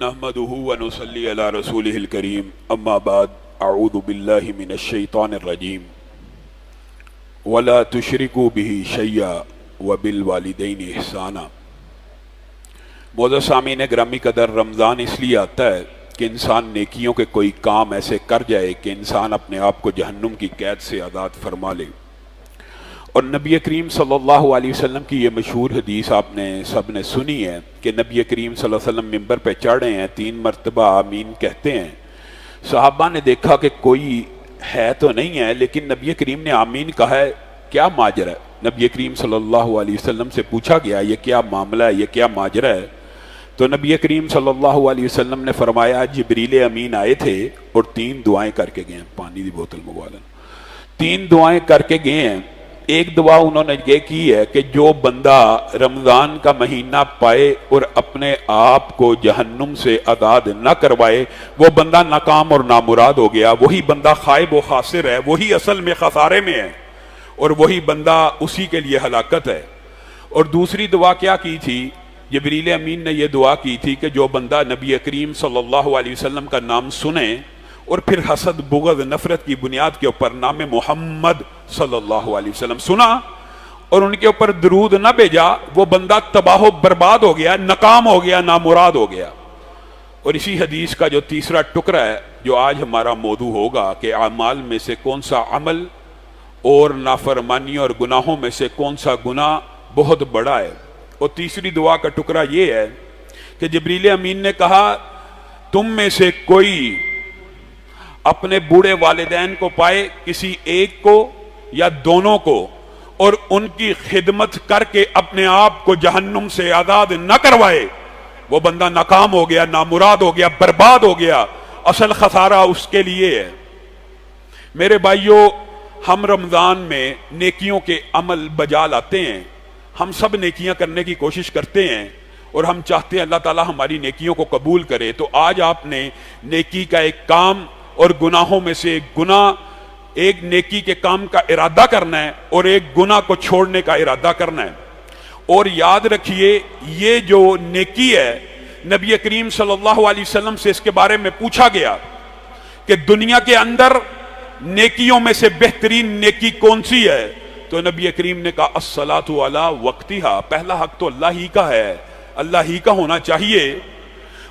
نحمده ونصلي على رسوله الكريم اما بعد اعوذ بالله من الشیطان الرجیم ولا تشركوا به شيئا وبالوالدين احسانا۔ معزز سامعین گرامی قدر، رمضان اس لیے آتا ہے کہ انسان نیکیوں کے کوئی کام ایسے کر جائے کہ انسان اپنے آپ کو جہنم کی قید سے آزاد فرما لے۔ اور نبی کریم صلی اللہ علیہ وسلم کی یہ مشہور حدیث آپ نے سب نے سنی ہے کہ نبی کریم صلی اللہ علیہ وسلم ممبر پہ چڑھے ہیں، 3 مرتبہ آمین کہتے ہیں۔ صحابہ نے دیکھا کہ کوئی ہے تو نہیں ہے، لیکن نبی کریم نے آمین کہا ہے، کیا ماجرا ہے؟ نبی کریم صلی اللہ علیہ وسلم سے پوچھا گیا یہ کیا معاملہ ہے، یہ کیا ماجرا ہے؟ تو نبی کریم صلی اللہ علیہ وسلم نے فرمایا جبریل امین آئے تھے اور 3 دعائیں کر کے گئے ہیں۔ پانی دی بوتل منگوا لیں۔ 3 دعائیں کر کے گئے ہیں۔ ایک دعا انہوں نے یہ کی ہے کہ جو بندہ رمضان کا مہینہ پائے اور اپنے آپ کو جہنم سے آزاد نہ کروائے، وہ بندہ ناکام اور نامراد ہو گیا، وہی بندہ خائب و خاسر ہے، وہی اصل میں خسارے میں ہے، اور وہی بندہ اسی کے لیے ہلاکت ہے۔ اور دوسری دعا کیا کی تھی؟ جبریل امین نے یہ دعا کی تھی کہ جو بندہ نبی کریم صلی اللہ علیہ وسلم کا نام سنے اور پھر حسد بغض نفرت کی بنیاد کے اوپر نام محمد صلی اللہ علیہ وسلم سنا اور ان کے اوپر درود نہ بھیجا، وہ بندہ تباہ و برباد ہو گیا، ناکام ہو گیا، نامراد ہو گیا۔ اور اسی حدیث کا جو تیسرا ٹکڑا ہے جو آج ہمارا موضوع ہوگا کہ اعمال میں سے کون سا عمل اور نافرمانی اور گناہوں میں سے کون سا گناہ بہت بڑا ہے۔ اور تیسری دعا کا ٹکڑا یہ ہے کہ جبریل امین نے کہا تم میں سے کوئی اپنے بوڑھے والدین کو پائے، کسی ایک کو یا دونوں کو، اور ان کی خدمت کر کے اپنے آپ کو جہنم سے آزاد نہ کروائے، وہ بندہ ناکام ہو گیا، نامراد ہو گیا، برباد ہو گیا، اصل خسارہ اس کے لیے ہے۔ میرے بھائیوں، ہم رمضان میں نیکیوں کے عمل بجا لاتے ہیں، ہم سب نیکیاں کرنے کی کوشش کرتے ہیں اور ہم چاہتے ہیں اللہ تعالیٰ ہماری نیکیوں کو قبول کرے۔ تو آج آپ نے نیکی کا ایک کام اور گناہوں میں سے ایک گناہ، ایک نیکی کے کام کا ارادہ کرنا ہے اور ایک گناہ کو چھوڑنے کا ارادہ کرنا ہے۔ اور یاد رکھیے یہ جو نیکی ہے، نبی کریم صلی اللہ علیہ وسلم سے اس کے بارے میں پوچھا گیا کہ دنیا کے اندر نیکیوں میں سے بہترین نیکی کون سی ہے؟ تو نبی کریم نے کہا الصلاۃ علی وقتہا، پہلا حق تو اللہ ہی کا ہے، اللہ ہی کا ہونا چاہیے۔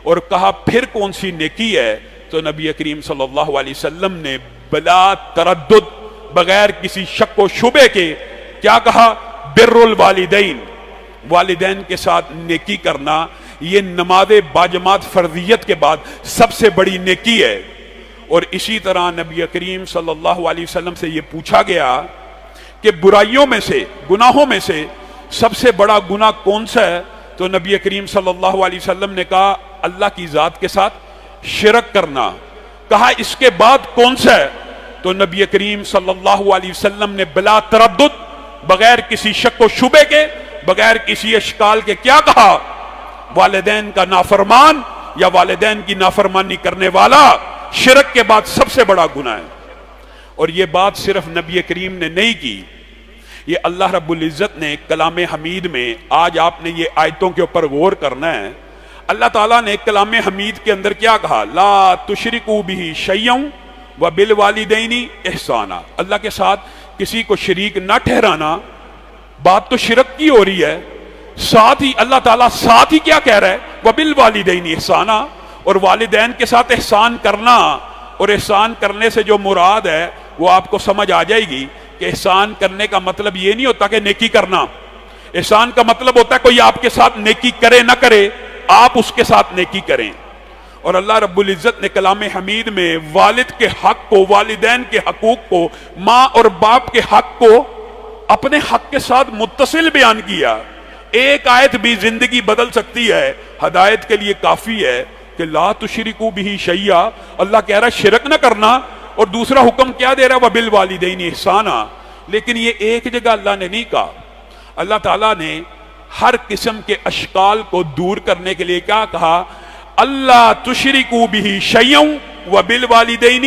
اور کہا پھر کون سی نیکی ہے؟ تو نبی کریم صلی اللہ علیہ وسلم نے بلا تردد، بغیر کسی شک و شبے کے کیا کہا؟ بر الوالدین، والدین کے ساتھ نیکی کرنا، یہ نماز باجماعت فرضیت کے بعد سب سے بڑی نیکی ہے۔ اور اسی طرح نبی کریم صلی اللہ علیہ وسلم سے یہ پوچھا گیا کہ برائیوں میں سے، گناہوں میں سے سب سے بڑا گناہ کون سا ہے؟ تو نبی کریم صلی اللہ علیہ وسلم نے کہا اللہ کی ذات کے ساتھ شرک کرنا۔ کہا اس کے بعد کون سا ہے؟ تو نبی کریم صلی اللہ علیہ وسلم نے بلا تردد، بغیر کسی شک و شبے کے، بغیر کسی اشکال کے کیا کہا؟ والدین کا نافرمان یا والدین کی نافرمانی کرنے والا شرک کے بعد سب سے بڑا گناہ ہے۔ اور یہ بات صرف نبی کریم نے نہیں کی، یہ اللہ رب العزت نے کلام حمید میں، آج آپ نے یہ آیتوں کے اوپر غور کرنا ہے، اللہ تعالیٰ نے کلام حمید کے اندر کیا کہا؟ لا تشرکوا بہ شیئا وبالوالدین احسانا، اللہ کے ساتھ کسی کو شریک نہ ٹھہرانا۔ بات تو شرک کی ہو رہی ہے، ساتھ ہی اللہ تعالیٰ ساتھ ہی کیا کہہ رہا ہے؟ وبالوالدین احسانا، اور والدین کے ساتھ احسان کرنا۔ اور احسان کرنے سے جو مراد ہے وہ آپ کو سمجھ آ جائے گی کہ احسان کرنے کا مطلب یہ نہیں ہوتا کہ نیکی کرنا، احسان کا مطلب ہوتا ہے کوئی آپ کے ساتھ نیکی کرے نہ کرے، آپ اس کے ساتھ نیکی کریں۔ اور اللہ رب العزت نے کلام حمید میں والد کے حق کو، والدین کے حقوق کو، ماں اور باپ کے حق کو اپنے حق کے ساتھ متصل بیان کیا۔ ایک آیت بھی زندگی بدل سکتی ہے، ہدایت کے لیے کافی ہے کہ لا تشرکوا بہ شیئا، اللہ کہہ رہا ہے شرک نہ کرنا، اور دوسرا حکم کیا دے رہا ہے؟ وبالوالدین احسانا۔ لیکن یہ ایک جگہ اللہ نے نہیں کہا، اللہ تعالیٰ نے ہر قسم کے اشکال کو دور کرنے کے لیے کیا کہا؟ اللہ تشرکوا بہ شیئا وبالوالدین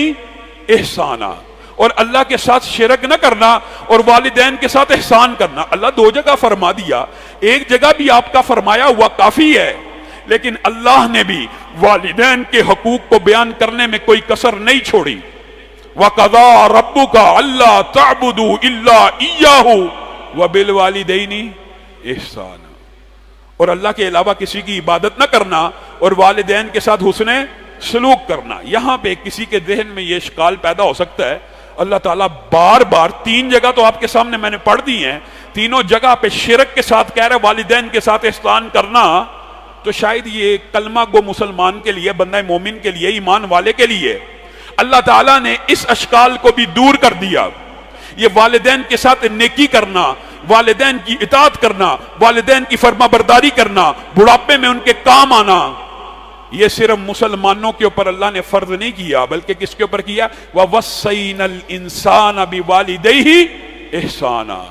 احسانا، اور اللہ کے ساتھ شرک نہ کرنا اور والدین کے ساتھ احسان کرنا۔ اللہ 2 جگہ فرما دیا، ایک جگہ بھی آپ کا فرمایا ہوا کافی ہے، لیکن اللہ نے بھی والدین کے حقوق کو بیان کرنے میں کوئی کسر نہیں چھوڑی. وَقَضَىٰ رَبُّكَ أَلَّا تَعْبُدُوا إِلَّا إِيَّاهُ وَبِالْوَالِدَيْنِ إِحْسَانًا. اور اللہ کے علاوہ کسی کی عبادت نہ کرنا اور والدین کے ساتھ حسن سلوک کرنا. یہاں پہ کسی کے ذہن میں یہ اشکال پیدا ہو سکتا ہے، اللہ تعالیٰ بار بار 3 جگہ تو آپ کے سامنے میں نے پڑھ دی ہیں، تینوں جگہ پہ شرک کے ساتھ کہہ رہے والدین کے ساتھ احسان کرنا، تو شاید یہ کلمہ گو مسلمان کے لیے، بندہ مومن کے لیے، ایمان والے کے لیے. اللہ تعالیٰ نے اس اشکال کو بھی دور کر دیا. یہ والدین کے ساتھ نیکی کرنا، والدین کی اطاعت کرنا، والدین کی فرما برداری کرنا، بڑھاپے میں ان کے کام آنا، یہ صرف مسلمانوں کے اوپر اللہ نے فرض نہیں کیا، بلکہ کس کے اوپر کیا؟ وَوَصَّيْنَا الْإِنسَانَ بِوَالِدَيْهِ إِحْسَانًا.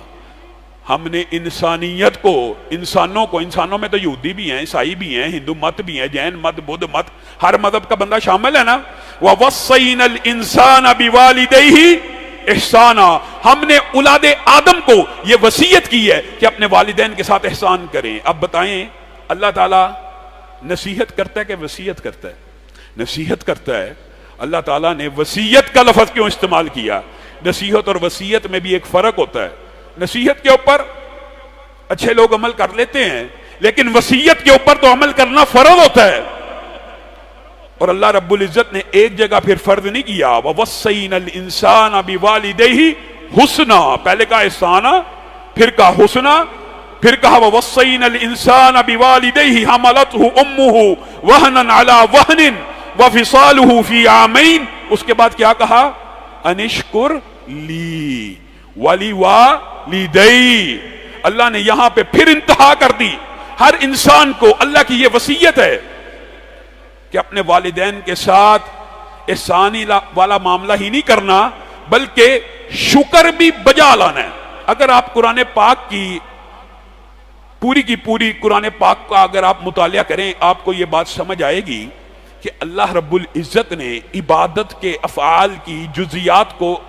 ہم نے انسانیت کو، انسانوں میں تو یہودی بھی ہیں، عیسائی بھی ہیں، ہندو مت بھی ہیں، جین مت، بدھ مت، ہر مذہب کا بندہ شامل ہے نا. وَوَصَّيْنَا الْإِنسَانَ بِوَالِدَيْهِ إِحْسَانًا. ہم نے اولاد آدم کو یہ وصیت کی ہے کہ اپنے والدین کے ساتھ احسان کریں. اب بتائیں اللہ تعالیٰ نصیحت کرتا ہے کہ وصیت کرتا ہے؟ نصیحت کرتا ہے. اللہ تعالیٰ نے وصیت کا لفظ کیوں استعمال کیا؟ نصیحت اور وصیت میں بھی ایک فرق ہوتا ہے. نصیحت کے اوپر اچھے لوگ عمل کر لیتے ہیں، لیکن وصیت کے اوپر تو عمل کرنا فرض ہوتا ہے. اور اللہ رب العزت نے ایک جگہ پھر فرض نہیں کیا. وَوَصَّيْنَا الْإِنسَانَ بِوَالِدَيْهِ حُسْنًا. پہلے کہا احسانا، پھر کہا حسنا، پھر کہا وَوَصَّيْنَا الْإِنسَانَ بِوَالِدَيْهِ حَمَلَتْهُ أُمُّهُ وَهْنًا عَلَى وَهْنٍ وَفِصَالُهُ فِي عَامَيْنِ. اس کے بعد کیا کہا؟ أَنِ اشْكُرْ لِي وَلِوَالِدَيْ. اللہ نے یہاں پہ پھر انتہا کر دی. ہر انسان کو اللہ کی یہ وصیت ہے کہ اپنے والدین کے ساتھ احسانی والا معاملہ ہی نہیں کرنا، بلکہ شکر بھی بجا لانا ہے. اگر آپ قرآن پاک کی پوری قرآن پاک کا اگر آپ مطالعہ کریں، آپ کو یہ بات سمجھ آئے گی کہ اللہ رب العزت نے عبادت کے افعال کی جزیات کو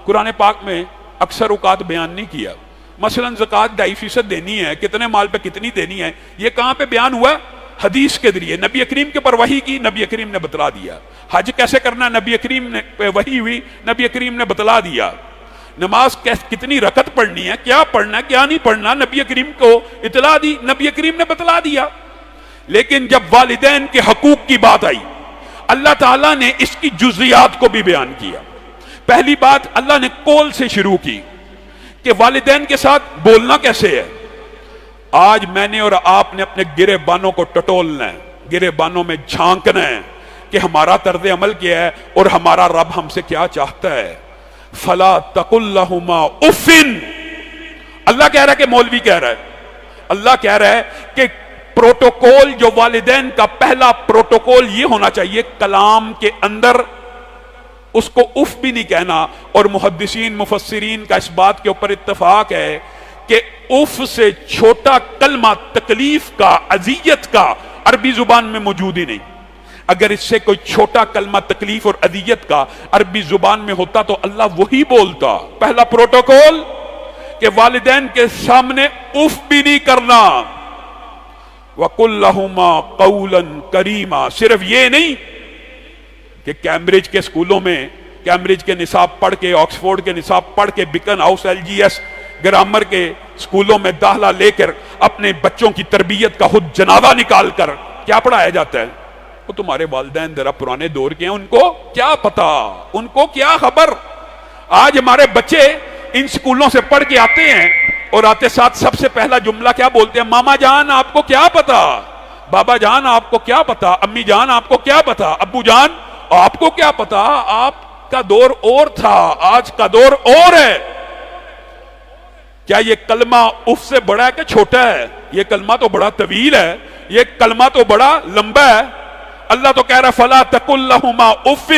قرآن پاک میں اکثر اوقات بیان نہیں کیا. مثلا زکوٰۃ 2.5% دینی ہے، کتنے مال پہ کتنی دینی ہے، یہ کہاں پہ بیان ہوا؟ حدیث کے ذریعے. نبی کریم کے پر وحی کی، نبی کریم نے بتلا دیا. حج کیسے کرنا، نبی کریم نے وحی ہوئی، نبی کریم نے بتلا دیا. نماز کتنی رکعت پڑھنی ہے، کیا پڑھنا ہے کیا نہیں پڑھنا، نبی کریم کو اطلاع دی، نبی کریم نے بتلا دیا. لیکن جب والدین کے حقوق کی بات آئی، اللہ تعالیٰ نے اس کی جزیات کو بھی بیان کیا. پہلی بات اللہ نے قول سے شروع کی کہ والدین کے ساتھ بولنا کیسے ہے. آج میں نے اور آپ نے اپنے گرے بانوں کو ٹٹولنا ہے، گرے بانوں میں جھانکنا ہے کہ ہمارا طرز عمل کیا ہے اور ہمارا رب ہم سے کیا چاہتا ہے. فلا تقل لهما اف. اللہ کہہ رہا ہے کہ مولوی کہہ رہا ہے، اللہ کہہ رہا ہے کہ پروٹوکول جو والدین کا پہلا پروٹوکول یہ ہونا چاہیے، کلام کے اندر اس کو اف بھی نہیں کہنا. اور محدثین مفسرین کا اس بات کے اوپر اتفاق ہے کہ اف سے چھوٹا کلمہ تکلیف کا، اذیت کا عربی زبان میں موجود ہی نہیں. اگر اس سے کوئی چھوٹا کلمہ تکلیف اور اذیت کا عربی زبان میں ہوتا تو اللہ وہی بولتا. پہلا پروٹوکول کہ والدین کے سامنے اف بھی نہیں کرنا. وَقُلْ لَهُمَا قَوْلًا كَرِيمًا. صرف یہ نہیں کہ کیمبرج کے سکولوں میں کیمبرج کے نصاب پڑھ کے، آکسفورڈ کے نصاب پڑھ کے، بکن ہاؤس، LGS گرامر کے سکولوں میں داخلہ لے کر اپنے بچوں کی تربیت کا خود جنازہ نکال کر کیا پڑھایا جاتا ہے؟ وہ تمہارے والدین ذرا پرانے دور کے ہیں، ان کو کیا پتا، ان کو کیا خبر. آج ہمارے بچے ان سکولوں سے پڑھ کے آتے ہیں اور آتے ساتھ سب سے پہلا جملہ کیا بولتے ہیں؟ ماما جان آپ کو کیا پتا، بابا جان آپ کو کیا پتا، امی جان آپ کو کیا پتا، ابو جان آپ کو کیا پتا. آپ کا دور اور تھا، آج کا دور اور ہے. کیا یہ کلمہ اف سے بڑا ہے کہ چھوٹا ہے؟ یہ کلمہ تو بڑا طویل ہے، یہ کلمہ تو بڑا لمبا ہے. اللہ تو کہہ رہا ہے فلا تقل لهما اف.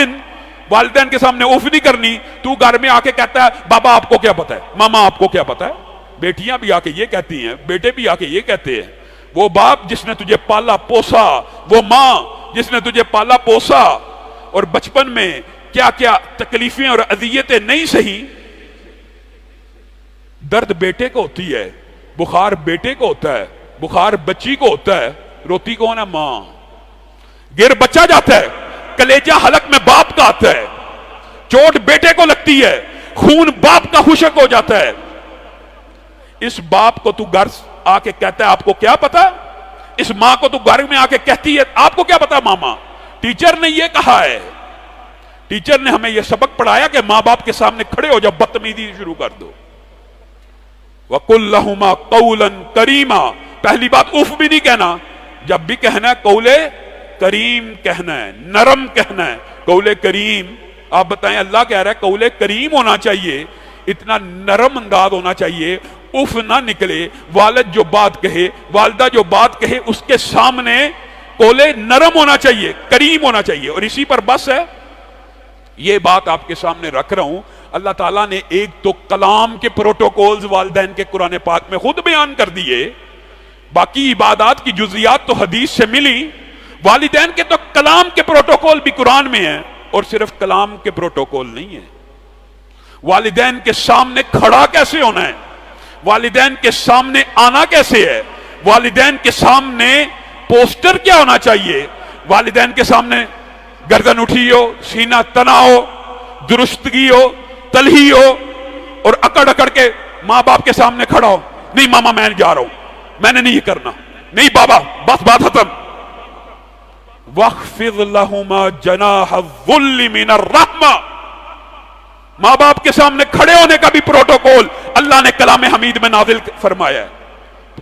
والدین کے سامنے اف نہیں کرنی. تو گھر میں آ کے کہتا ہے بابا آپ کو کیا پتا ہے، ماما آپ کو کیا پتا ہے. بیٹیاں بھی آ کے یہ کہتی ہیں، بیٹے بھی آ کے یہ کہتے ہیں. وہ باپ جس نے تجھے پالا پوسا، وہ ماں جس نے تجھے پالا پوسا اور بچپن میں کیا کیا تکلیفیں اور اذیتیں نہیں سہی. درد بیٹے کو ہوتی ہے، بخار بیٹے کو ہوتا ہے، بخار بچی کو ہوتا ہے. روتی کون ہے؟ ماں. گر بچہ جاتا ہے، کلیجہ حلق میں باپ کا آتا ہے، چوٹ بیٹے کو لگتی ہے، خون باپ کا خشک ہو جاتا ہے. اس باپ کو تو گھر آ کے کہتا ہے آپ کو کیا پتا؟ اس ماں کو تو گھر میں آ کے کہتی ہے آپ کو کیا پتا ماما؟ ٹیچر نے یہ کہا ہے، ٹیچر نے ہمیں یہ سبق پڑھایا کہ ماں باپ کے سامنے کھڑے ہو جب بدتمیزی شروع کر دو. وَقُلْ لَهُمَا قَوْلًا كَرِيمًا. پہلی بات اف بھی نہیں کہنا، جب بھی کہنا ہے قول کریم کہنا ہے، نرم کہنا ہے. قول کریم آپ بتائیں، اللہ کہہ رہا ہے قول کریم ہونا چاہیے، اتنا نرم انداز ہونا چاہیے، اف نہ نکلے. والد جو بات کہے، والدہ جو بات کہے، اس کے سامنے قول نرم ہونا چاہیے، کریم ہونا چاہیے. اور اسی پر بس ہے. یہ بات آپ کے سامنے رکھ رہا ہوں. اللہ تعالیٰ نے ایک تو کلام کے پروٹوکولز والدین کے قرآن پاک میں خود بیان کر دیے، باقی عبادات کی جزیات تو حدیث سے ملی. والدین کے تو کلام کے پروٹوکول بھی قرآن میں ہیں، اور صرف کلام کے پروٹوکول نہیں ہیں. والدین کے سامنے کھڑا کیسے ہونا ہے، والدین کے سامنے آنا کیسے ہے، والدین کے سامنے پوسٹر کیا ہونا چاہیے، والدین کے سامنے گردن اٹھی ہو، سینہ تنا ہو، درستگی ہو، تلہی ہو، اور اکڑ اکڑ کے ماں باپ کے سامنے کھڑا ہو. نہیں ماما میں جا رہا ہوں، میں نے نہیں یہ کرنا، نہیں بابا بس بات ختم. وَاخْفِضْ لَهُمَا جَنَاحَ الذُّلِّ مِنَ الرَّحْمَةِ. ماں باپ کے سامنے کھڑے ہونے کا بھی پروٹوکول اللہ نے کلام حمید میں نازل فرمایا ہے.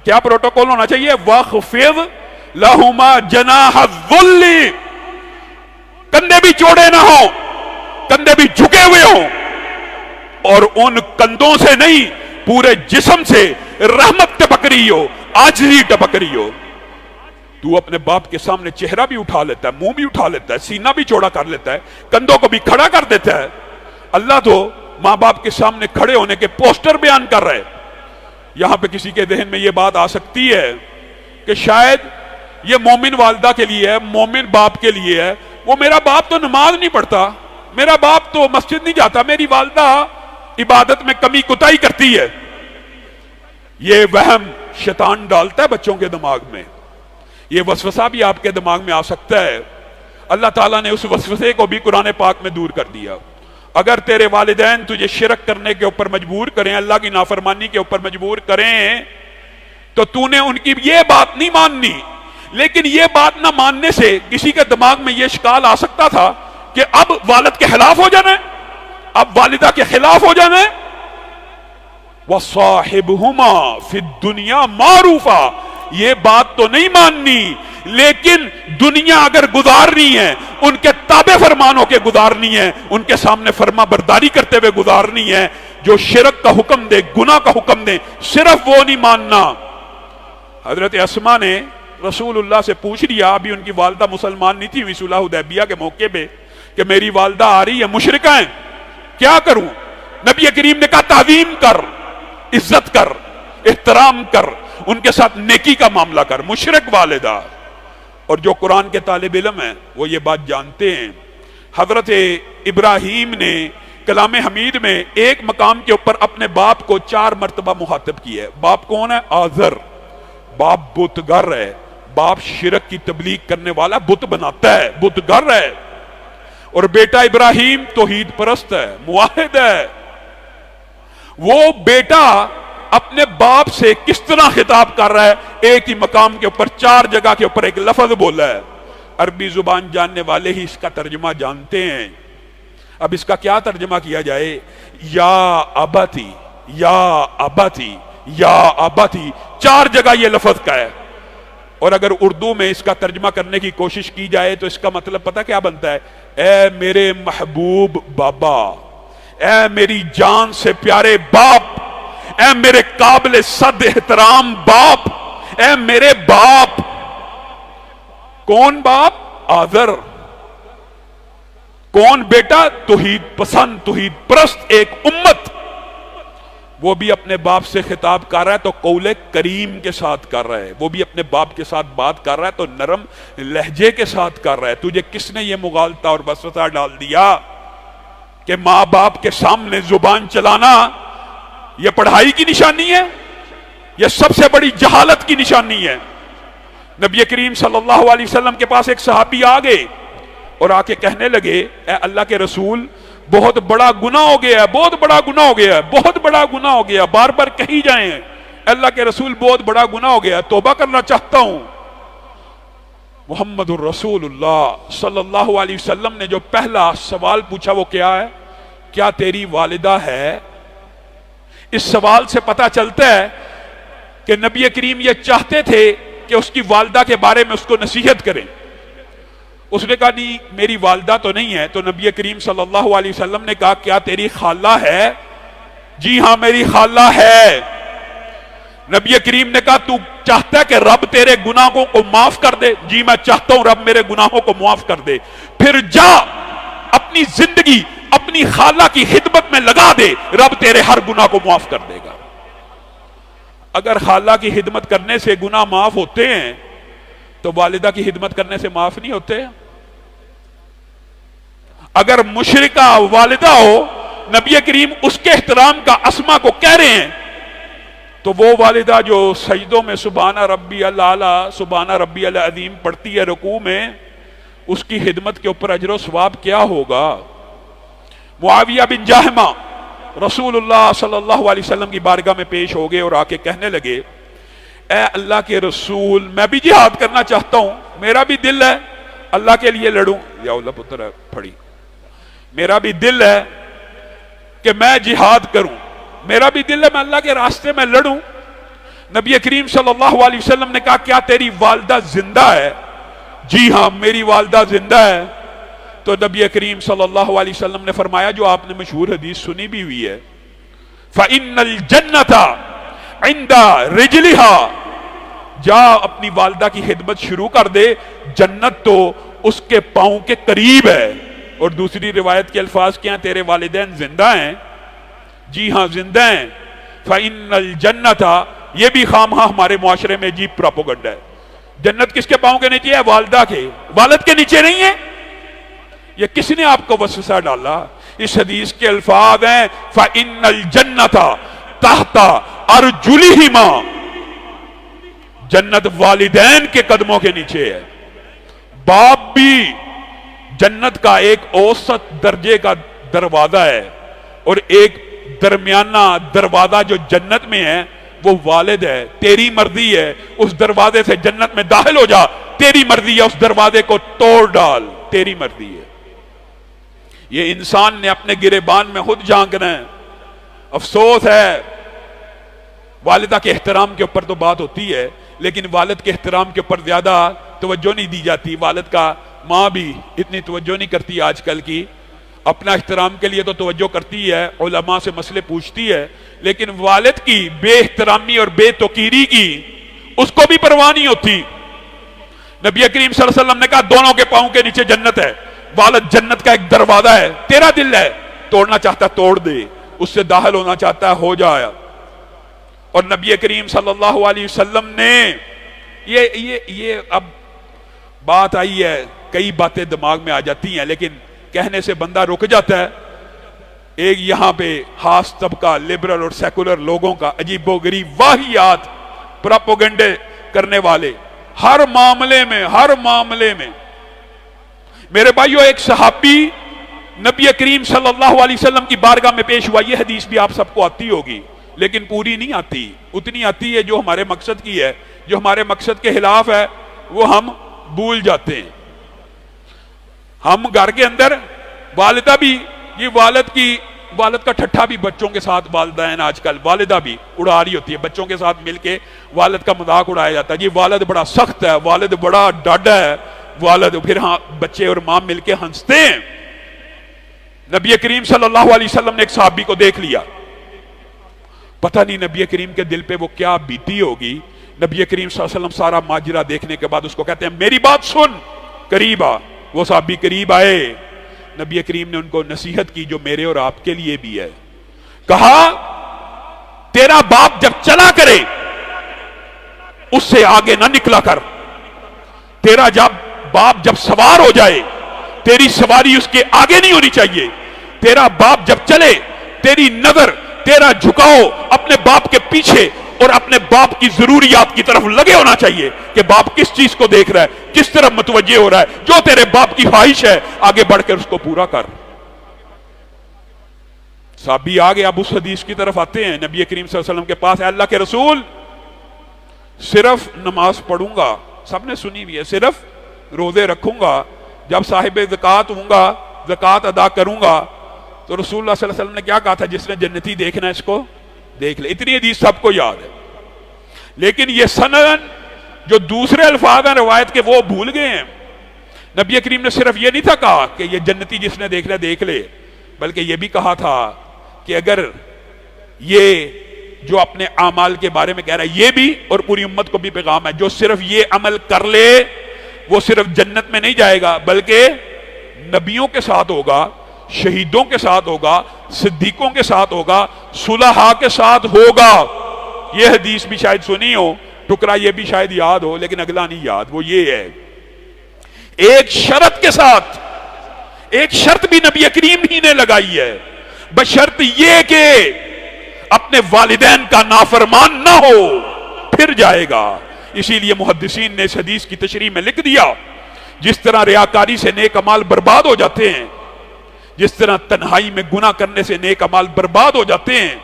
کیا پروٹوکول ہونا چاہیے؟ وَاخْفِضْ لَهُمَا جَنَاحَ الذُّلِّ. کندھے بھی چوڑے نہ ہوں، کندھے بھی جھکے ہوئے ہوں، اور ان کندھوں سے نہیں پورے جسم سے رحمت ٹپک رہی ہو، عاجزی ٹپک رہی ہو. تو اپنے باپ کے سامنے چہرہ بھی اٹھا لیتا ہے، منہ بھی اٹھا لیتا ہے، سینہ بھی چوڑا کر لیتا ہے، کندھوں کو بھی کھڑا کر دیتا ہے. اللہ تو ماں باپ کے سامنے کھڑے ہونے کے پوسٹر بیان کر رہے. یہاں پہ کسی کے ذہن میں یہ بات آ سکتی ہے کہ شاید یہ مومن والدہ کے لیے ہے، مومن باپ کے لیے ہے. وہ میرا باپ تو نماز نہیں پڑھتا، میرا باپ تو مسجد نہیں جاتا، میری والدہ عبادت میں کمی کوتاہی کرتی ہے. یہ وہم شیطان ڈالتا ہے بچوں کے دماغ میں. یہ وسوسہ بھی آپ کے دماغ میں آ سکتا ہے. اللہ تعالیٰ نے اس وسوسے کو بھی قرآن پاک میں دور کر دیا. اگر تیرے والدین تجھے شرک کرنے کے اوپر مجبور کریں، اللہ کی نافرمانی کے اوپر مجبور کریں، تو تو نے ان کی یہ بات نہیں ماننی. لیکن یہ بات نہ ماننے سے کسی کے دماغ میں یہ اشکال آ سکتا تھا کہ اب والد کے خلاف ہو جانا ہے، اب والدہ کے خلاف ہو جانا ہے. وَصَاحِبْهُمَا فِي الدُّنْيَا مَعْرُوفًا. یہ بات تو نہیں ماننی، لیکن دنیا اگر گزارنی ہے ان کے تابع فرمانوں کے گزارنی ہے، ان کے سامنے فرما برداری کرتے ہوئے گزارنی ہے. جو شرک کا حکم دے، گناہ کا حکم دے، صرف وہ نہیں ماننا. حضرت اسماء نے رسول اللہ سے پوچھ لیا، ابھی ان کی والدہ مسلمان نہیں تھی ہوئی صلح حدیبیہ کے موقع پہ، کہ میری والدہ آ رہی ہے، مشرکہ ہیں، کیا کروں؟ نبی کریم نے کہا تعظیم کر، عزت کر، احترام کر، ان کے ساتھ نیکی کا معاملہ کر. مشرک والدہ. اور جو قرآن کے طالب علم ہیں وہ یہ بات جانتے ہیں. حضرت ابراہیم نے کلام حمید میں ایک مقام کے اوپر اپنے باپ کو 4 مرتبہ مخاطب کیا ہے. باپ کون ہے؟ آزر. باپ بت گر ہے، باپ شرک کی تبلیغ کرنے والا، بت بناتا ہے، بت گر ہے. اور بیٹا ابراہیم توحید پرست ہے، موحد ہے. وہ بیٹا اپنے باپ سے کس طرح خطاب کر رہا ہے؟ ایک ہی مقام کے اوپر 4 جگہ کے اوپر ایک لفظ بولا ہے. عربی زبان جاننے والے ہی اس کا ترجمہ جانتے ہیں. اب اس کا کیا ترجمہ کیا جائے؟ یا ابتی، یا ابتی، یا ابتی. 4 جگہ یہ لفظ کا ہے. اور اگر اردو میں اس کا ترجمہ کرنے کی کوشش کی جائے تو اس کا مطلب پتہ کیا بنتا ہے؟ اے میرے محبوب بابا، اے میری جان سے پیارے باپ، اے میرے قابل صد احترام باپ، اے میرے باپ. کون باپ؟ آذر. کون بیٹا؟ توحید پسند، توحید پرست ایک امت. وہ بھی اپنے باپ سے خطاب کر رہا ہے تو قول کریم کے ساتھ کر رہا ہے. وہ بھی اپنے باپ کے ساتھ بات کر رہا ہے تو نرم لہجے کے ساتھ کر رہا ہے. تجھے کس نے یہ مغالطہ اور وسوسہ ڈال دیا کہ ماں باپ کے سامنے زبان چلانا یہ پڑھائی کی نشانی ہے؟ یہ سب سے بڑی جہالت کی نشانی ہے. نبی کریم صلی اللہ علیہ وسلم کے پاس ایک صحابی آ گئے اور آ کے کہنے لگے اے اللہ کے رسول بہت بڑا گناہ ہو گیا ہے، بہت بڑا گناہ ہو گیا ہے، بہت بڑا گناہ ہو گیا، بار بار کہی جائیں اللہ کے رسول بہت بڑا گناہ ہو گیا، توبہ کرنا چاہتا ہوں۔ محمد الرسول اللہ صلی اللہ علیہ وسلم نے جو پہلا سوال پوچھا وہ کیا ہے؟ کیا تیری والدہ ہے؟ اس سوال سے پتہ چلتا ہے کہ نبی کریم یہ چاہتے تھے کہ اس کی والدہ کے بارے میں اس کو نصیحت کریں۔ اس نے کہا نہیں میری والدہ تو نہیں ہے، تو نبی کریم صلی اللہ علیہ وسلم نے کہا کیا تیری خالہ ہے؟ جی ہاں میری خالہ ہے۔ نبی کریم نے کہا تو چاہتا ہے کہ رب تیرے گناہوں کو معاف کر دے؟ جی میں چاہتا ہوں رب میرے گناہوں کو معاف کر دے۔ پھر جا اپنی زندگی اپنی خالہ کی خدمت میں لگا دے، رب تیرے ہر گناہ کو معاف کر دے گا۔ اگر خالہ کی خدمت کرنے سے گناہ معاف ہوتے ہیں تو والدہ کی خدمت کرنے سے معاف نہیں ہوتے؟ اگر مشرکہ والدہ ہو، نبی کریم اس کے احترام کا اسما کو کہہ رہے ہیں، تو وہ والدہ جو سجدوں میں سبحان ربی الاعلی سبحان ربی العظیم پڑھتی ہے رکوع میں، اس کی خدمت کے اوپر اجر و ثواب کیا ہوگا؟ معاویہ بن جہمہ رسول اللہ صلی اللہ علیہ وسلم کی بارگاہ میں پیش ہو گئے اور آ کے کہنے لگے اے اللہ کے رسول میں بھی جہاد کرنا چاہتا ہوں، میرا بھی دل ہے اللہ کے لیے لڑوں، یا اللہ پتر ہے پڑھی، میرا بھی دل ہے کہ میں جہاد کروں، میرا بھی دل ہے میں اللہ کے راستے میں لڑوں۔ نبی کریم صلی اللہ علیہ وسلم نے کہا کیا تیری والدہ زندہ ہے؟ جی ہاں میری والدہ زندہ ہے۔ تو نبی کریم صلی اللہ علیہ وسلم نے فرمایا جو آپ نے مشہور حدیث سنی بھی ہوئی ہے فَإِنَّ الْجَنَّةَ عِنْدَ رِجْلِهَا، جا اپنی والدہ کی خدمت شروع کر دے، جنت تو اس کے پاؤں کے قریب ہے۔ اور دوسری روایت کے الفاظ کیا ہیں؟ تیرے والدین زندہ ہیں؟ جی ہاں زندہ ہیں۔ فَإِنَّ الْجَنَّةَ، یہ بھی خام ہاں ہمارے معاشرے میں عجیب پراپوگنڈا ہے، جنت کس کے پاؤں کے نیچے ہے؟ والدہ کے، والد کے نیچے نہیں ہے۔ یہ کس نے آپ کو وسوسہ ڈالا؟ اس حدیث کے الفاظ ہیں فَإِنَّ الْجَنَّةَ تَحْتَ أَرْجُلِهِمَا، جنت والدین کے قدموں کے نیچے ہے۔ باپ بھی جنت کا ایک اوسط درجے کا دروازہ ہے، اور ایک درمیانہ دروازہ جو جنت میں ہے وہ والد ہے۔ تیری مرضی ہے اس دروازے سے جنت میں داخل ہو جا، تیری مرضی ہے اس دروازے کو توڑ ڈال، تیری مرضی ہے۔ یہ انسان نے اپنے گریبان میں خود جھانکنا ہے۔ افسوس ہے والدہ کے احترام کے اوپر تو بات ہوتی ہے، لیکن والد کے احترام کے اوپر زیادہ توجہ نہیں دی جاتی۔ والد کا ماں بھی اتنی توجہ نہیں کرتی آج کل کی، اپنا احترام کے لیے تو توجہ کرتی ہے، علماء سے مسئلے پوچھتی ہے، لیکن والد کی بے احترامی اور بے توقیری کی اس کو بھی پرواہ نہیں ہوتی۔ نبی کریم صلی اللہ علیہ وسلم نے کہا دونوں کے پاؤں کے نیچے جنت ہے، والد جنت کا ایک دروازہ ہے، تیرا دل ہے توڑنا چاہتا ہے توڑ دے، اس سے داخل ہونا چاہتا ہے ہو جایا۔ اور نبی کریم صلی اللہ علیہ وسلم نے یہ اب بات آئی ہے، کئی باتیں دماغ میں آ جاتی ہیں لیکن کہنے سے بندہ رک جاتا ہے۔ ایک یہاں پہ خاص طبقہ لبرل اور سیکولر لوگوں کا عجیب و غریب واہیات پراپوگنڈے کرنے والے ہر معاملے میں میرے بھائیو، ایک صحابی نبی کریم صلی اللہ علیہ وسلم کی بارگاہ میں پیش ہوا۔ یہ حدیث بھی آپ سب کو آتی ہوگی لیکن پوری نہیں آتی، اتنی آتی ہے جو ہمارے مقصد کی ہے، جو ہمارے مقصد کے خلاف ہے وہ ہم بھول جاتے ہیں۔ ہم گھر کے اندر والدہ بھی، یہ والد کا ٹھٹھا بھی بچوں کے ساتھ والدین آج کل والدہ بھی اڑا رہی ہوتی ہے، بچوں کے ساتھ مل کے والد کا مذاق اڑایا جاتا ہے، یہ والد بڑا سخت ہے، والد بڑا ڈاڈا ہے، والد، پھر ہاں بچے اور ماں مل کے ہنستے ہیں۔ نبی کریم صلی اللہ علیہ وسلم نے ایک صحابی کو دیکھ لیا، پتہ نہیں نبی کریم کے دل پہ وہ کیا بیتی ہوگی۔ نبی کریم صلی اللہ علیہ وسلم سارا ماجرا دیکھنے کے بعد اس کو کہتے ہیں میری بات سن، قریب آ۔ وہ صحابی قریب آئے، نبی کریم نے ان کو نصیحت کی جو میرے اور آپ کے لیے بھی ہے۔ کہا تیرا باپ جب چلا کرے اس سے آگے نہ نکلا کر، تیرا باپ جب سوار ہو جائے تیری سواری اس کے آگے نہیں ہونی چاہیے۔ تیرا باپ جب چلے تیری نظر، تیرا جھکاؤ اپنے باپ کے پیچھے اور اپنے باپ کی ضروریات کی طرف لگے ہونا چاہیے کہ باپ کس چیز کو دیکھ رہا ہے، کس طرف متوجہ ہو رہا ہے، جو تیرے باپ کی خواہش ہے آگے بڑھ کر اس کو پورا کر۔ صحابی آگے اب اس حدیث کی طرف آتے ہیں، نبی کریم صلی اللہ علیہ وسلم کے پاس، اللہ کے رسول صرف نماز پڑھوں گا، سب نے سنی ہوئی ہے، صرف روزے رکھوں گا، جب صاحب زکوٰۃ ہوں گا زکوٰۃ ادا کروں گا۔ تو رسول اللہ صلی اللہ علیہ وسلم نے کیا کہا تھا؟ جس نے جنتی دیکھنا ہے اس کو دیکھ لے۔ اتنی حدیث سب کو یاد ہے، لیکن یہ سند جو دوسرے الفاظ ہیں روایت کے وہ بھول گئے ہیں۔ نبی کریم نے صرف یہ نہیں تھا کہا کہ یہ جنتی جس نے دیکھنا دیکھ لے، بلکہ یہ بھی کہا تھا کہ اگر یہ جو اپنے اعمال کے بارے میں کہہ رہا ہے یہ بھی، اور پوری امت کو بھی پیغام ہے، جو صرف یہ عمل کر لے وہ صرف جنت میں نہیں جائے گا بلکہ نبیوں کے ساتھ ہوگا، شہیدوں کے ساتھ ہوگا، صدیقوں کے ساتھ ہوگا، صلحاء کے ساتھ ہوگا۔ یہ حدیث بھی شاید سنی ہو، ٹکڑا یہ بھی شاید یاد ہو، لیکن اگلا نہیں یاد۔ وہ یہ ہے ایک شرط کے ساتھ، ایک شرط بھی نبی کریم ہی نے لگائی ہے، بشرط یہ کہ اپنے والدین کا نافرمان نہ ہو، پھر جائے گا۔ اسی لیے محدثین نے اس حدیث کی تشریح میں لکھ دیا، جس طرح ریاکاری سے نیک اعمال برباد ہو جاتے ہیں، جس طرح تنہائی میں گناہ کرنے سے نیک اعمال برباد ہو جاتے ہیں،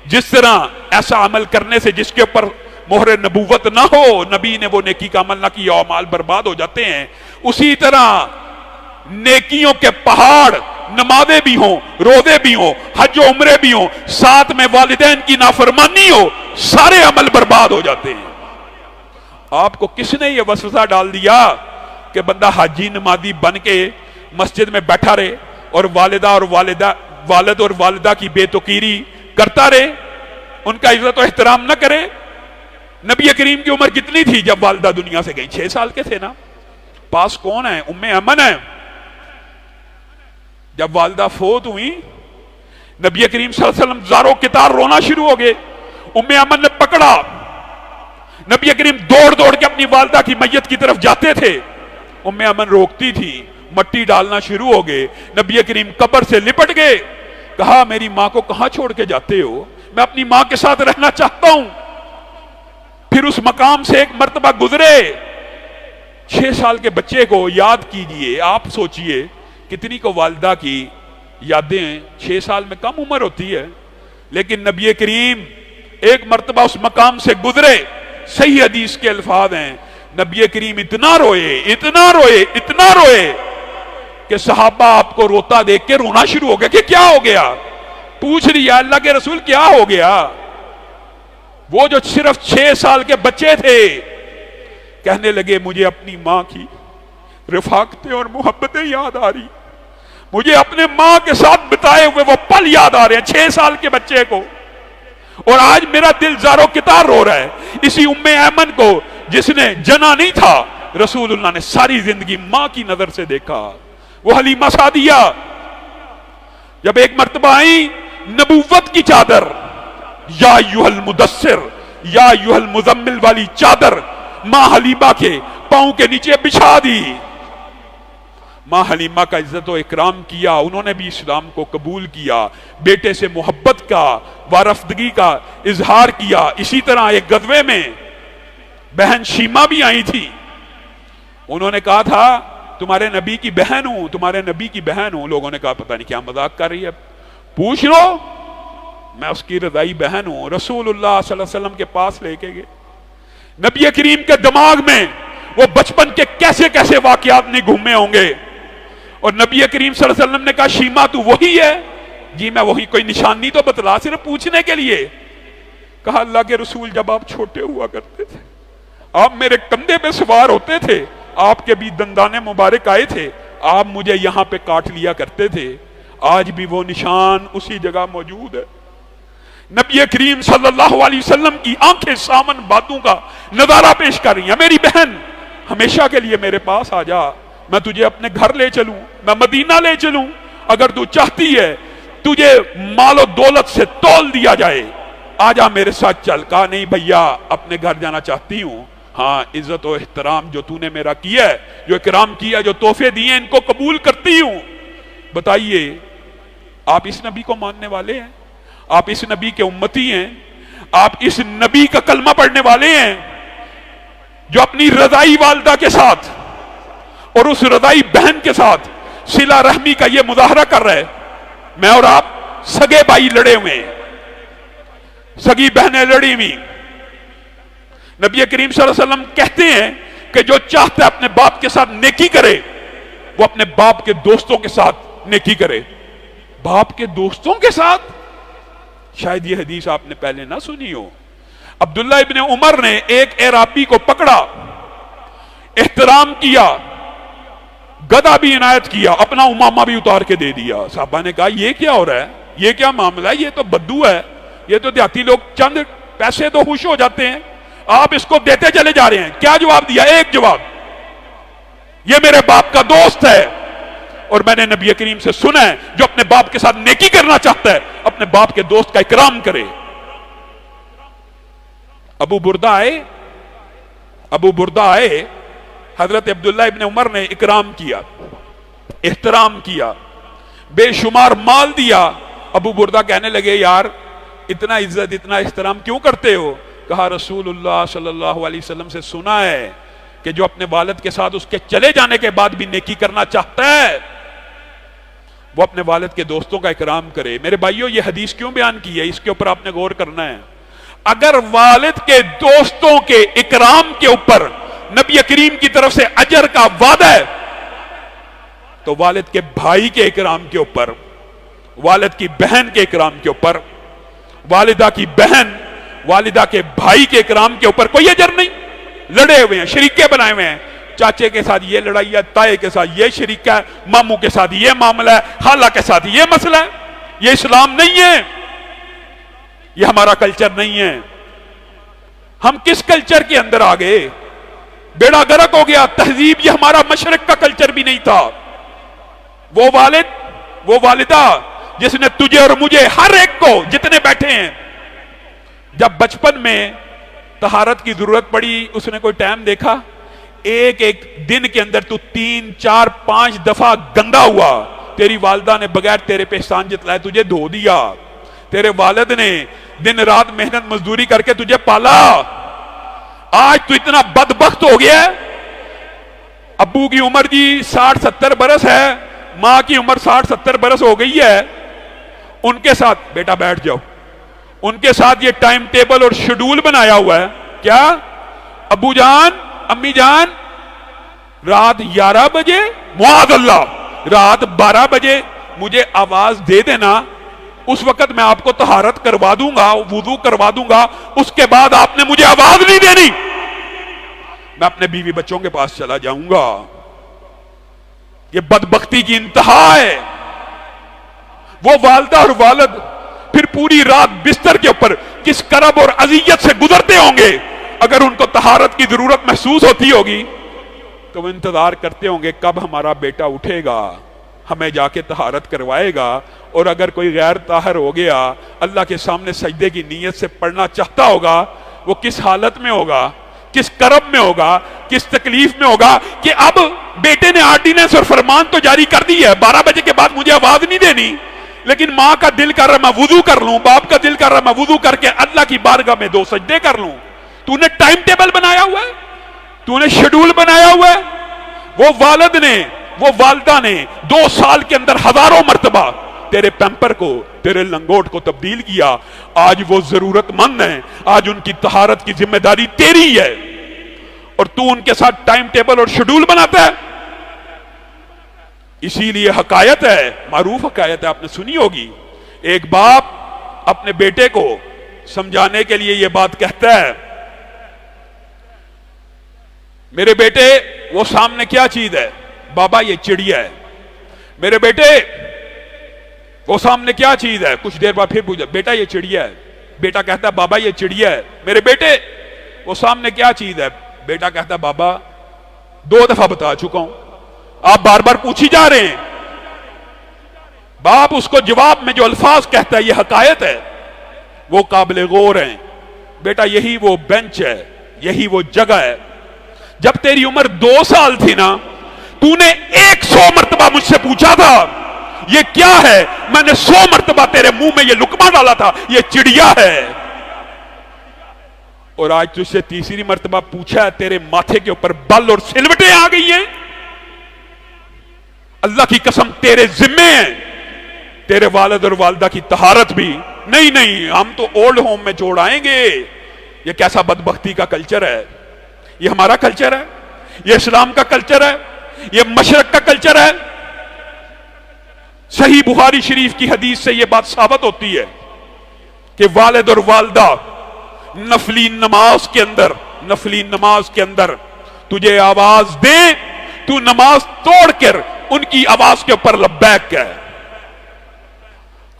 جس طرح ایسا عمل کرنے سے جس کے اوپر مہر نبوت نہ ہو، نبی نے وہ نیکی کا عمل نہ کیا، اعمال برباد ہو جاتے ہیں، اسی طرح نیکیوں کے پہاڑ، نمازیں بھی ہوں، روزے بھی ہوں، حج و عمرے بھی ہوں، ساتھ میں والدین کی نافرمانی ہو، سارے عمل برباد ہو جاتے ہیں۔ آپ کو کس نے یہ وسوسہ ڈال دیا کہ بندہ حاجی نمازی بن کے مسجد میں بیٹھا رہے اور والد اور والدہ کی بے توقیری کرتا رہے، ان کا عزت و احترام نہ کرے؟ نبی کریم کی عمر کتنی تھی جب والدہ دنیا سے گئی؟ 6 سال کے تھے نا۔ پاس کون ہے؟ ام ایمن ہے۔ جب والدہ فوت ہوئی، نبی کریم صلی اللہ علیہ وسلم زاروں کتار رونا شروع ہو گئے۔ ام ایمن نے پکڑا، نبی کریم دوڑ دوڑ کے اپنی والدہ کی میت کی طرف جاتے تھے، ام ایمن روکتی تھی، مٹی ڈالنا شروع ہو گئے۔ نبی کریم قبر سے لپٹ گئے، کہا میری ماں کو کہاں چھوڑ کے جاتے ہو؟ میں اپنی ماں کے ساتھ رہنا چاہتا ہوں۔ پھر اس مقام سے ایک مرتبہ گزرے، 6 سال کے بچے کو یاد کیجئے، آپ سوچئے کتنی کو والدہ کی یادیں 6 سال میں کم عمر ہوتی ہے، لیکن نبی کریم ایک مرتبہ اس مقام سے گزرے، صحیح حدیث کے الفاظ ہیں، نبی کریم اتنا روئے اتنا روئے اتنا روئے کہ صحابہ آپ کو روتا دیکھ کے رونا شروع ہو گیا کہ کیا ہو گیا؟ پوچھ لیا اللہ کے رسول کیا ہو گیا؟ وہ جو صرف 6 سال کے بچے تھے کہنے لگے مجھے اپنی ماں کی رفاقتیں اور محبتیں یاد آ رہی، مجھے اپنے ماں کے ساتھ بتائے ہوئے وہ پل یاد آ رہے ہیں 6 سال کے بچے کو، اور آج میرا دل زارو کتار رو رہا ہے اسی ام ایمن کو جس نے جنا نہیں تھا، رسول اللہ نے ساری زندگی ماں کی نظر سے دیکھا۔ وہ حلیمہ سعدیہ جب ایک مرتبہ آئی، نبوت کی چادر، یا ایھا المدثر یا ایھا المزمل والی چادر ماں حلیمہ کے پاؤں کے نیچے بچھا دی۔ ماں حلیمہ کا عزت و اکرام کیا، انہوں نے بھی اسلام کو قبول کیا، بیٹے سے محبت کا وارفدگی کا اظہار کیا۔ اسی طرح ایک غزوے میں بہن شیمہ بھی آئی تھی، انہوں نے کہا تھا تمہارے نبی کی بہن ہوں، تمہارے نبی کی بہن ہوں۔ لوگوں نے کہا پتہ نہیں کیا مذاق کر رہی ہے، پوچھ لو، میں اس کی رضائی بہن ہوں۔ رسول اللہ صلی اللہ علیہ وسلم کے پاس لے کے گئے، نبی کریم کے دماغ میں وہ بچپن کے کیسے کیسے واقعات نہیں گھومے ہوں گے، اور نبی کریم صلی اللہ علیہ وسلم نے کہا شیمہ تو وہی ہے؟ جی میں وہی، کوئی نشانی تو بتلا، صرف پوچھنے کے لیے۔ کہا اللہ کے رسول جب آپ چھوٹے ہوا کرتے تھے، آپ میرے کندھے پہ سوار ہوتے تھے، آپ کے بھی دندان مبارک آئے تھے، آپ مجھے یہاں پہ کاٹ لیا کرتے تھے، آج بھی وہ نشان اسی جگہ موجود ہے۔ نبی کریم صلی اللہ علیہ وسلم کی آنکھیں سامن باتوں کا نظارہ پیش کر رہی ہیں، میری بہن ہمیشہ کے لیے میرے پاس آ جا، میں تجھے اپنے گھر لے چلوں، میں مدینہ لے چلوں، اگر تو چاہتی ہے تجھے مال و دولت سے تول دیا جائے، آ جا میرے ساتھ چل۔ کہا نہیں بھیا، اپنے گھر جانا چاہتی ہوں، ہاں عزت و احترام جو تو نے میرا کیا ہے، جو اکرام کیا، جو تحفے دیے ان کو قبول کرتی ہوں۔ بتائیے آپ اس نبی کو ماننے والے ہیں؟ آپ اس نبی کے امتی ہیں؟ آپ اس نبی کا کلمہ پڑھنے والے ہیں جو اپنی رضائی والدہ کے ساتھ اور اس رضائی بہن کے ساتھ صلہ رحمی کا یہ مظاہرہ کر رہے. میں اور آپ سگے بھائی لڑے ہوئے ہیں، سگی بہنیں لڑی ہوئی. نبی کریم صلی اللہ علیہ وسلم کہتے ہیں کہ جو چاہتا ہے اپنے باپ کے ساتھ نیکی کرے وہ اپنے باپ کے دوستوں کے ساتھ نیکی کرے. باپ کے دوستوں کے ساتھ؟ شاید یہ حدیث آپ نے پہلے نہ سنی ہو. عبداللہ ابن عمر نے ایک اعرابی کو پکڑا، احترام کیا، گدا بھی عنایت کیا، اپنا امامہ بھی اتار کے دے دیا. صحابہ نے کہا یہ کیا ہو رہا ہے، یہ کیا معاملہ ہے، یہ تو بدو ہے، یہ تو دیہاتی لوگ چند پیسے تو خوش ہو جاتے ہیں، آپ اس کو دیتے چلے جا رہے ہیں. کیا جواب دیا؟ ایک جواب، یہ میرے باپ کا دوست ہے اور میں نے نبی کریم سے سنا ہے جو اپنے باپ کے ساتھ نیکی کرنا چاہتا ہے اپنے باپ کے دوست کا اکرام کرے. ابو بردہ آئے، حضرت عبداللہ ابن عمر نے اکرام کیا، احترام کیا، بے شمار مال دیا. ابو بردہ کہنے لگے یار اتنا عزت اتنا احترام کیوں کرتے ہو؟ کہا رسول اللہ صلی اللہ علیہ وسلم سے سنا ہے کہ جو اپنے والد کے ساتھ اس کے چلے جانے کے بعد بھی نیکی کرنا چاہتا ہے وہ اپنے والد کے دوستوں کا اکرام کرے. میرے بھائیو یہ حدیث کیوں بیان کی ہے، اس کے اوپر آپ نے غور کرنا ہے. اگر والد کے دوستوں کے اکرام کے اوپر نبی کریم کی طرف سے اجر کا وعدہ ہے تو والد کے بھائی کے اکرام کے اوپر، والد کی بہن کے اکرام کے اوپر، والدہ کی بہن والدہ کے بھائی کے اکرام کے اوپر کوئی اجر نہیں. لڑے ہوئے ہیں، شریکے بنائے ہوئے ہیں، چاچے کے ساتھ یہ لڑائی ہے، تائے کے ساتھ یہ شریک ہے، ماموں کے ساتھ یہ معاملہ ہے، خالہ کے ساتھ یہ مسئلہ ہے. یہ اسلام نہیں ہے، یہ ہمارا کلچر نہیں ہے. ہم کس کلچر کے اندر آ گئے؟ بیڑا گرک ہو گیا. تہذیب یہ ہمارا مشرق کا کلچر بھی نہیں تھا. وہ والد وہ والدہ جس نے تجھے اور مجھے ہر ایک کو جتنے بیٹھے ہیں جب بچپن میں طہارت کی ضرورت پڑی اس نے کوئی ٹائم دیکھا؟ ایک ایک دن کے اندر تو 3 4 5 دفعہ گندا ہوا، تیری والدہ نے بغیر تیرے پہ احسان جتلائے تجھے دھو دیا، تیرے والد نے دن رات محنت مزدوری کر کے تجھے پالا. آج تو اتنا بدبخت ہو گیا ہے. ابو کی عمر جی 60 70 برس ہے، ماں کی عمر 60 70 برس ہو گئی ہے. ان کے ساتھ بیٹا بیٹھ جاؤ، ان کے ساتھ یہ ٹائم ٹیبل اور شیڈول بنایا ہوا ہے. کیا ابو جان امی جان رات 11 بجے معاذ اللہ رات 12 بجے مجھے آواز دے دینا، اس وقت میں آپ کو طہارت کروا دوں گا، وضو کروا دوں گا، اس کے بعد آپ نے مجھے آواز نہیں دینی، میں اپنے بیوی بچوں کے پاس چلا جاؤں گا. یہ بدبختی کی انتہا ہے. وہ والدہ اور والد پھر پوری رات بستر کے اوپر کس کرب اور اذیت سے گزرتے ہوں گے. اگر ان کو طہارت کی ضرورت محسوس ہوتی ہوگی تو وہ انتظار کرتے ہوں گے کب ہمارا بیٹا اٹھے گا، ہمیں جا کے طہارت کروائے گا. اور اگر کوئی غیر طاہر ہو گیا اللہ کے سامنے سجدے کی نیت سے پڑھنا چاہتا ہوگا، وہ کس حالت میں ہوگا، کس کرب میں ہوگا، کس تکلیف میں ہوگا کہ اب بیٹے نے آرڈیننس اور فرمان تو جاری کر دی ہے 12 بجے کے بعد مجھے آواز نہیں دینی، لیکن ماں کا دل کر رہا میں وضو کر لوں، باپ کا دل کر رہا میں وضو کر کے اللہ کی بارگاہ میں 2 سجدے کر لوں. تو نے ٹائم ٹیبل بنایا ہوا ہے، تو نے شیڈول بنایا ہوا ہے. وہ والد نے وہ والدہ نے 2 سال کے اندر ہزاروں مرتبہ تیرے پیمپر کو تیرے لنگوٹ کو تبدیل کیا. آج وہ ضرورت مند ہیں، آج ان کی طہارت کی ذمہ داری تیری ہے اور تو ان کے ساتھ ٹائم ٹیبل اور شیڈول بناتا ہے. اسی لیے حکایت ہے، معروف حکایت ہے، آپ نے سنی ہوگی. ایک باپ اپنے بیٹے کو سمجھانے کے لیے یہ بات کہتا ہے، میرے بیٹے وہ سامنے کیا چیز ہے؟ بابا یہ چڑیا ہے. میرے بیٹے وہ سامنے کیا چیز ہے؟ کچھ دیر بعد پھر پوچھا، بیٹا یہ چڑیا ہے. بیٹا کہتا ہے بابا یہ چڑیا ہے. میرے بیٹے وہ سامنے کیا چیز ہے؟ بیٹا کہتا ہے بابا 2 دفعہ بتا چکا ہوں، آپ بار بار پوچھی جا رہے ہیں. باپ اس کو جواب میں جو الفاظ کہتا ہے یہ حکایت ہے، وہ قابل غور ہیں. بیٹا یہی وہ بینچ ہے، یہی وہ جگہ ہے. جب تیری عمر 2 سال تھی نا، تو نے 100 مرتبہ مجھ سے پوچھا تھا یہ کیا ہے، میں نے 100 مرتبہ تیرے منہ میں یہ لقمہ ڈالا تھا، یہ چڑیا ہے. اور آج تجھ سے تیسری مرتبہ پوچھا ہے تیرے ماتھے کے اوپر بل اور سلوٹیں آ گئی ہیں؟ اللہ کی قسم تیرے ذمے ہیں، تیرے والد اور والدہ کی طہارت بھی نہیں ہم تو اولڈ ہوم میں چھوڑ آئیں گے۔ یہ کیسا بدبختی کا کلچر ہے؟ یہ ہمارا کلچر ہے؟ یہ اسلام کا کلچر ہے؟ یہ مشرق کا کلچر ہے؟ صحیح بخاری شریف کی حدیث سے یہ بات ثابت ہوتی ہے کہ والد اور والدہ نفلی نماز کے اندر تجھے آواز دیں، تو نماز توڑ کر ان کی آواز کے اوپر لبیک کہے۔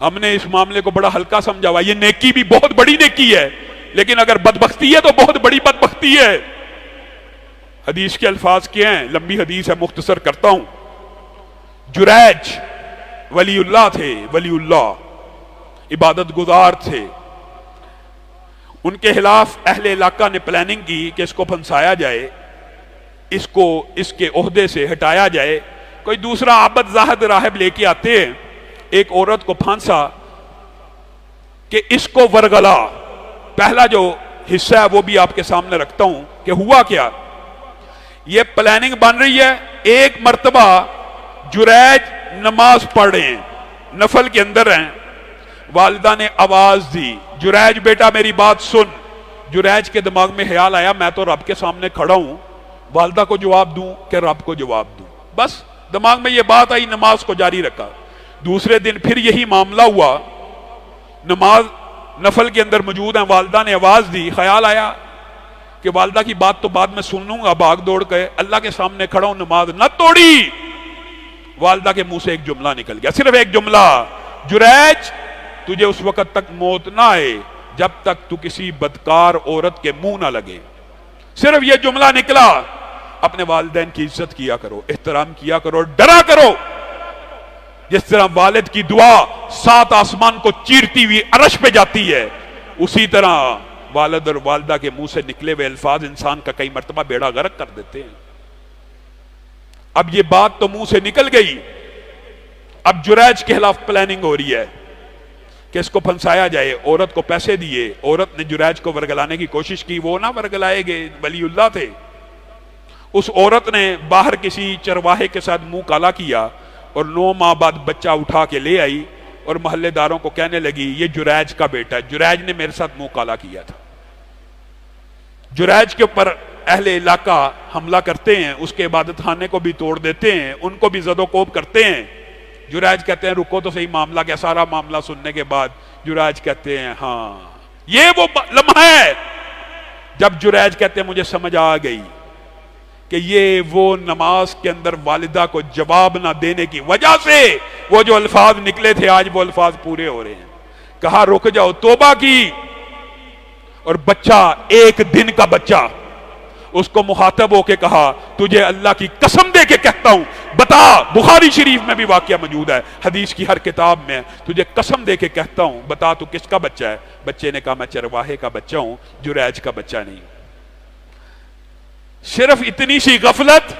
ہم نے اس معاملے کو بڑا ہلکا سمجھا ہوا، یہ نیکی بھی بہت بڑی نیکی ہے، لیکن اگر بدبختی ہے تو بہت بڑی بدبختی ہے۔ حدیث کے الفاظ کیا ہیں؟ لمبی حدیث ہے، مختصر کرتا ہوں۔ جریج ولی اللہ تھے، ولی اللہ عبادت گزار تھے۔ ان کے خلاف اہل علاقہ نے پلاننگ کی کہ اس کو پھنسایا جائے، اس کو اس کے عہدے سے ہٹایا جائے۔ کوئی دوسرا عابد زاہد راہب لے کے آتے ہیں، ایک عورت کو پھانسا کہ اس کو ورگلا۔ پہلا جو حصہ ہے وہ بھی آپ کے سامنے رکھتا ہوں کہ ہوا کیا۔ یہ پلاننگ بن رہی ہے، ایک مرتبہ جریج نماز پڑھ رہے ہیں، نفل کے اندر ہیں، والدہ نے آواز دی، جریج بیٹا میری بات سن۔ جریج کے دماغ میں خیال آیا میں تو رب کے سامنے کھڑا ہوں، والدہ کو جواب دوں کہ رب کو جواب دوں؟ بس دماغ میں یہ بات آئی، نماز کو جاری رکھا۔ دوسرے دن پھر یہی معاملہ ہوا، نماز نفل کے اندر موجود ہیں، والدہ نے آواز دی، خیال آیا کہ والدہ کی بات تو بعد میں سن لوں گا، بھاگ دوڑ کے اللہ کے سامنے کھڑا ہوں، نماز نہ توڑی۔ والدہ کے منہ سے ایک جملہ نکل گیا، صرف ایک جملہ، جریج تجھے اس وقت تک موت نہ آئے جب تک تو کسی بدکار عورت کے منہ نہ لگے۔ صرف یہ جملہ نکلا۔ اپنے والدین کی عزت کیا کرو، احترام کیا کرو، ڈرا کرو۔ جس طرح والد کی دعا 7 آسمان کو چیرتی ہوئی عرش پہ جاتی ہے، اسی طرح والد اور والدہ کے منہ سے نکلے ہوئے الفاظ انسان کا کئی مرتبہ بیڑا غرق کر دیتے ہیں۔ اب یہ بات تو منہ سے نکل گئی، اب جریج کے خلاف پلاننگ ہو رہی ہے کہ اس کو پھنسایا جائے۔ عورت کو پیسے دیے، عورت نے جریج کو ورگلانے کی کوشش کی، وہ نہ ورگلائے گئے، ولی اللہ تھے۔ اس عورت نے باہر کسی چرواہے کے ساتھ منہ کالا کیا اور 9 ماہ بعد بچہ اٹھا کے لے آئی اور محلے داروں کو کہنے لگی یہ جریج کا بیٹا ہے، جریج نے میرے ساتھ منہ کالا کیا تھا۔ جریج کے اوپر اہل علاقہ حملہ کرتے ہیں، اس کے عبادت خانے کو بھی توڑ دیتے ہیں، ان کو بھی زد و کوب کرتے ہیں۔ جریج کہتے ہیں رکو تو صحیح، معاملہ کیا؟ سارا معاملہ سننے کے بعد جریج کہتے ہیں ہاں یہ وہ لمحہ ہے جب جریج کہتے ہیں مجھے سمجھ آ گئی کہ یہ وہ نماز کے اندر والدہ کو جواب نہ دینے کی وجہ سے وہ جو الفاظ نکلے تھے آج وہ الفاظ پورے ہو رہے ہیں۔ کہا رک جاؤ، توبہ کی، اور بچہ 1 دن کا بچہ اس کو مخاطب ہو کے کہا تجھے اللہ کی قسم دے کے کہتا ہوں، بتا، بخاری شریف میں بھی واقعہ موجود ہے، حدیث کی ہر کتاب میں، تجھے قسم دے کے کہتا ہوں بتا تو کس کا بچہ ہے؟ بچے نے کہا میں چرواہے کا بچہ ہوں، جریج کا بچہ نہیں۔ صرف اتنی سی غفلت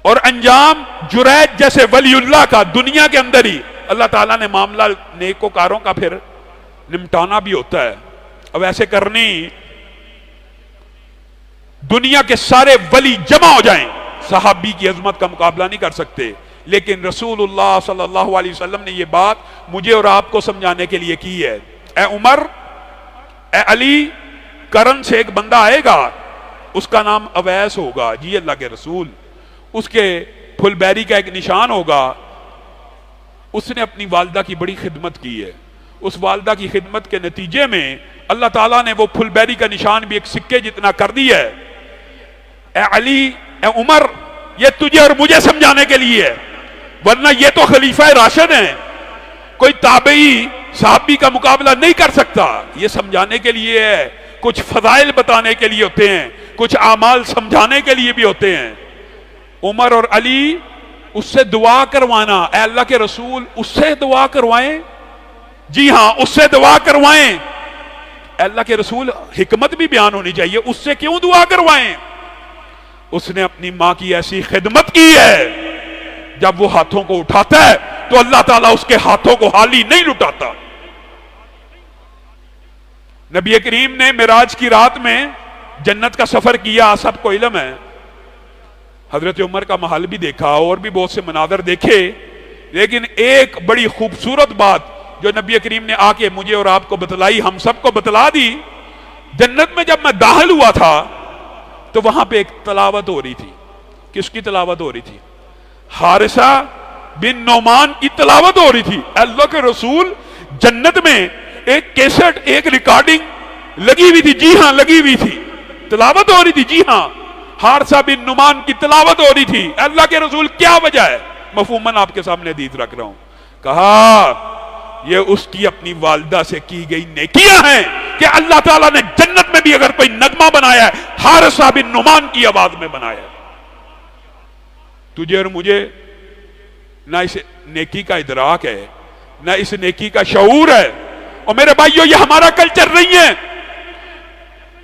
اور انجام جریج جیسے ولی اللہ کا دنیا کے اندر ہی اللہ تعالیٰ نے معاملہ نیکوکاروں کا پھر نمٹانا بھی ہوتا ہے۔ اب ایسے کرنی دنیا کے سارے ولی جمع ہو جائیں، صحابی کی عظمت کا مقابلہ نہیں کر سکتے، لیکن رسول اللہ صلی اللہ علیہ وسلم نے یہ بات مجھے اور آپ کو سمجھانے کے لیے کی ہے۔ اے عمر، اے علی، کرن سے ایک بندہ آئے گا، اس کا نام اویس ہوگا، جی اللہ کے رسول، اس کے پھل بیری کا ایک نشان ہوگا، اس نے اپنی والدہ کی بڑی خدمت کی ہے، اس والدہ کی خدمت کے نتیجے میں اللہ تعالیٰ نے وہ پھل بیری کا نشان بھی ایک سکے جتنا کر دی ہے۔ اے علی، اے عمر، یہ تجھے اور مجھے سمجھانے کے لیے ہے، ورنہ یہ تو خلیفہ راشد ہیں، کوئی تابعی صحابی کا مقابلہ نہیں کر سکتا۔ یہ سمجھانے کے لیے ہے، کچھ فضائل بتانے کے لیے ہوتے ہیں، کچھ اعمال سمجھانے کے لیے بھی ہوتے ہیں۔ عمر اور علی اس سے دعا کروانا، اے اللہ کے رسول اس سے دعا کروائیں، جی ہاں اس سے دعا کروائیں، اے اللہ کے رسول حکمت بھی بیان ہونی چاہیے، اس سے کیوں دعا کروائیں؟ اس نے اپنی ماں کی ایسی خدمت کی ہے، جب وہ ہاتھوں کو اٹھاتا ہے تو اللہ تعالیٰ اس کے ہاتھوں کو خالی نہیں لٹاتا۔ نبی کریم نے معراج کی رات میں جنت کا سفر کیا، سب کو علم ہے. حضرت عمر کا محل بھی دیکھا اور بھی بہت سے مناظر دیکھے، لیکن ایک بڑی خوبصورت بات جو نبی کریم نے آ کے مجھے اور آپ کو بتلائی، ہم سب کو بتلا دی. جنت میں جب میں داخل ہوا تھا تو وہاں پہ ایک تلاوت ہو رہی تھی. کس کی تلاوت ہو رہی تھی؟ حارثہ بن نعمان کی تلاوت ہو رہی تھی. اللہ کے رسول جنت میں ایک کیسٹ، ایک ریکارڈنگ لگی ہوئی تھی. جی ہاں لگی ہوئی تھی، تلاوت ہو رہی تھی. جی ہاں حارثہ بن نعمان کی تلاوت ہو رہی تھی. اللہ کے رسول کیا وجہ ہے؟ مفہوماً آپ کے سامنے حدیث رکھ رہا ہوں. کہا یہ اس کی اپنی والدہ سے کی گئی نیکیاں ہیں کہ اللہ تعالیٰ نے جنت میں بھی اگر کوئی نغمہ بنایا ہے حارثہ بن نعمان کی آواز میں بنایا ہے. تجھے اور مجھے نہ اس نیکی کا ادراک ہے، نہ اس نیکی کا شعور ہے. اور میرے بھائیو یہ ہمارا کلچر نہیں ہے،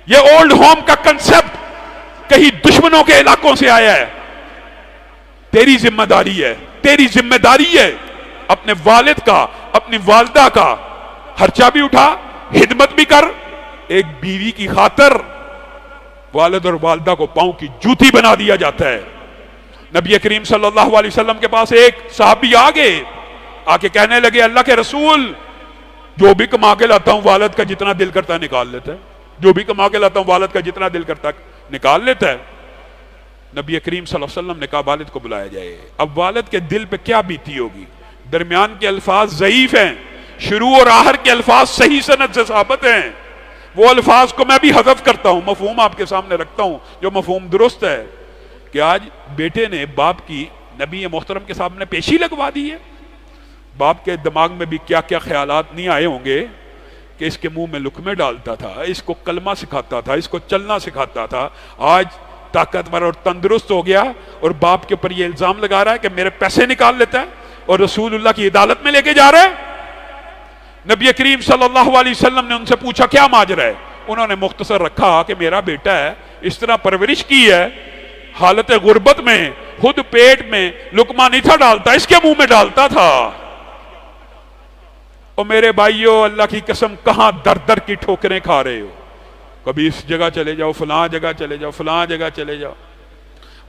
یہ اولڈ ہوم کا کنسپٹ کہیں دشمنوں کے علاقوں سے آیا ہے. تیری ذمہ داری ہے، تیری ذمہ داری ہے اپنے والد کا، اپنی والدہ کا خرچہ بھی اٹھا، خدمت بھی کر. ایک بیوی کی خاطر والد اور والدہ کو پاؤں کی جوتی بنا دیا جاتا ہے. نبی کریم صلی اللہ علیہ وسلم کے پاس ایک صحابی آ کے کہنے لگے اللہ کے رسول جو بھی کما کے لاتا ہوں والد کا جتنا دل کرتا ہے نکال لیتا ہے، جو بھی کما کے لاتا ہوں والد کا جتنا دل کرتا ہے نکال لیتا ہے. نبی کریم صلی اللہ علیہ وسلم نے کہا والد کو بلایا جائے. اب والد کے دل پہ کیا بیتی ہوگی؟ درمیان کے الفاظ ضعیف ہیں، شروع اور آخر کے الفاظ صحیح سند سے ثابت ہیں. وہ الفاظ کو میں بھی حذف کرتا ہوں، مفہوم آپ کے سامنے رکھتا ہوں جو مفہوم درست ہے کہ آج بیٹے نے باپ کی نبی محترم کے سامنے پیشی لگوا دی ہے. باپ کے دماغ میں بھی کیا کیا خیالات نہیں آئے ہوں گے کہ اس کے منہ میں لقمے ڈالتا تھا، اس کو کلمہ سکھاتا تھا، اس کو چلنا سکھاتا تھا. آج طاقتور اور تندرست ہو گیا اور باپ کے اوپر یہ الزام لگا رہا ہے کہ میرے پیسے نکال لیتا ہے اور رسول اللہ کی عدالت میں لے کے جا رہا ہے. نبی کریم صلی اللہ علیہ وسلم نے ان سے پوچھا کیا ماجرا ہے؟ انہوں نے مختصر رکھا کہ میرا بیٹا ہے، اس طرح پرورش کی ہے، حالت غربت میں خود پیٹ میں لقمہ نہیں تھا ڈالتا، اس کے منہ میں ڈالتا تھا. اور میرے بھائیو اللہ کی قسم کہاں در در کی ٹھوکریں کھا رہے ہو. کبھی اس جگہ چلے جاؤ، فلاں جگہ چلے جاؤ، فلاں جگہ چلے جاؤ.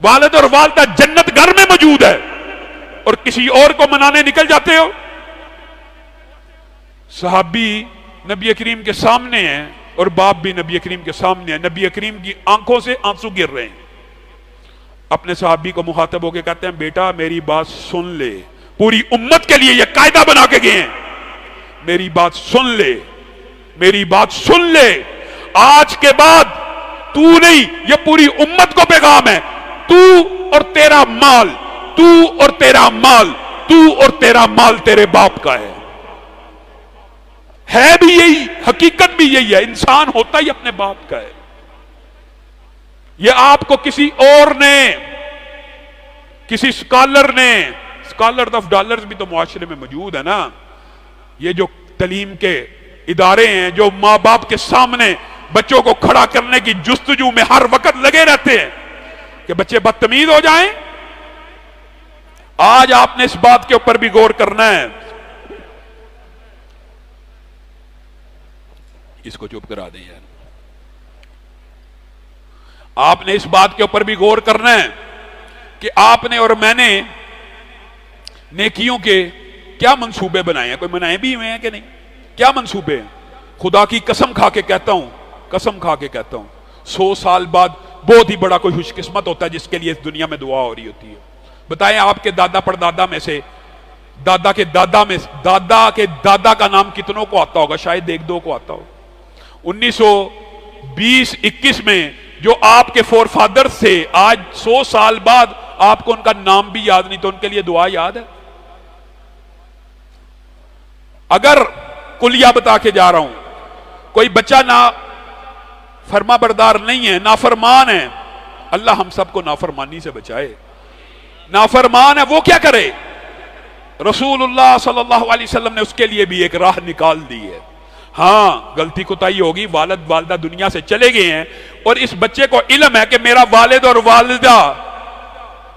والد اور والدہ جنت گھر میں موجود ہے اور کسی اور کو منانے نکل جاتے ہو. صحابی نبی کریم کے سامنے ہیں اور باپ بھی نبی کریم کے سامنے ہیں. نبی کریم کی آنکھوں سے آنسو گر رہے ہیں. اپنے صحابی کو مخاطب ہو کے کہتے ہیں بیٹا میری بات سن لے. پوری امت کے لیے یہ قاعدہ بنا کے گئے ہیں، میری بات سن لے، میری بات سن لے. آج کے بعد تو نہیں، یہ پوری امت کو پیغام ہے. تو اور تیرا مال، تو اور تیرا مال، تو اور تیرا مال تیرے باپ کا ہے بھی یہی، حقیقت بھی یہی ہے. انسان ہوتا ہی اپنے باپ کا ہے. یہ آپ کو کسی اور نے، کسی سکالر نے، سکالر آف ڈالرز بھی تو معاشرے میں موجود ہے نا، یہ جو تعلیم کے ادارے ہیں جو ماں باپ کے سامنے بچوں کو کھڑا کرنے کی جستجو میں ہر وقت لگے رہتے ہیں کہ بچے بدتمیز ہو جائیں. آج آپ نے اس بات کے اوپر بھی غور کرنا ہے. اس کو چپ کرا دیں یار. آپ نے اس بات کے اوپر بھی غور کرنا ہے کہ آپ نے اور میں نے نیکیوں کے کیا منصوبے بنائے ہیں. کوئی بنائے بھی ہوئے ہیں کہ نہیں؟ کیا منصوبے ہیں؟ خدا کی قسم کھا کے کہتا ہوں، قسم کھا کے کہتا ہوں 100 سال بعد بہت ہی بڑا کوئی خوش قسمت ہوتا ہے جس کے لیے اس دنیا میں دعا ہو رہی ہوتی ہے. بتائیں آپ کے دادا پردادا میں سے، دادا کے دادا میں، دادا کے دادا کا نام کتنوں کو آتا ہوگا؟ شاید 1-2 کو آتا ہو. 1920-21 میں جو آپ کے فور فادر سے آج 100 سال بعد آپ کو ان کا نام بھی یاد نہیں تو ان کے لیے دعا یاد ہے؟ اگر کلیہ بتا کے جا رہا ہوں، کوئی بچہ نہ فرما بردار نہیں ہے، نافرمان ہے، اللہ ہم سب کو نافرمانی سے بچائے. نافرمان ہے وہ کیا کرے؟ رسول اللہ صلی اللہ علیہ وسلم نے اس کے لیے بھی ایک راہ نکال دی ہے. ہاں غلطی کوتاہی ہوگی، والد والدہ دنیا سے چلے گئے ہیں اور اس بچے کو علم ہے کہ میرا والد اور والدہ